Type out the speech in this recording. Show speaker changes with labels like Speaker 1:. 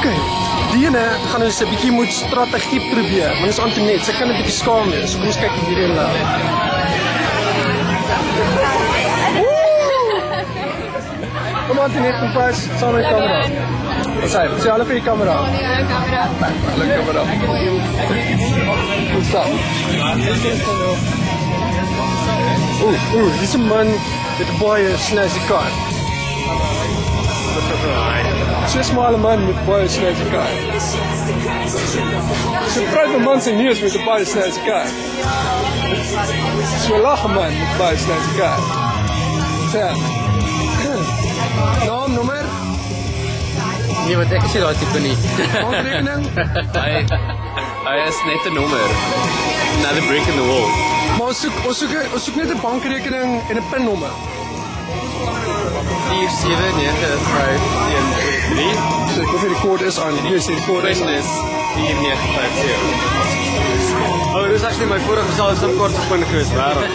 Speaker 1: Okay, die ene gaan ons 'n bietjie moet strategie probeer, want dit is Antoinette, sy kan 'n bietjie skaam wees. So kom ons kyk hierdie ene. Kom Antoinette, kom pas, saam met die kamera. Wat sê, sê hallo vir die kamera. Hallo kamera. Goed stap. Dis 'n man met 'n baie snazzy kar. So 'n smale man met baie snazzy kar. So 'n groot man se neus met 'n baie snazzy kar. So 'n lagge man met baie snazzy kar. Sê. Naam, nommer?
Speaker 2: Nee, want ek sê daai tipe nie.
Speaker 1: Bankrekening?
Speaker 2: Hy is net 'n nommer. Another brick in the wall.
Speaker 1: Maar ons soek net 'n bankrekening en 'n pinnommer.
Speaker 2: 479513.
Speaker 1: So ek hoop die kode is aan. Hier is die kode is
Speaker 2: 4950. Oh, dis actually my vorige selfs kort op 'n gewees wêreld.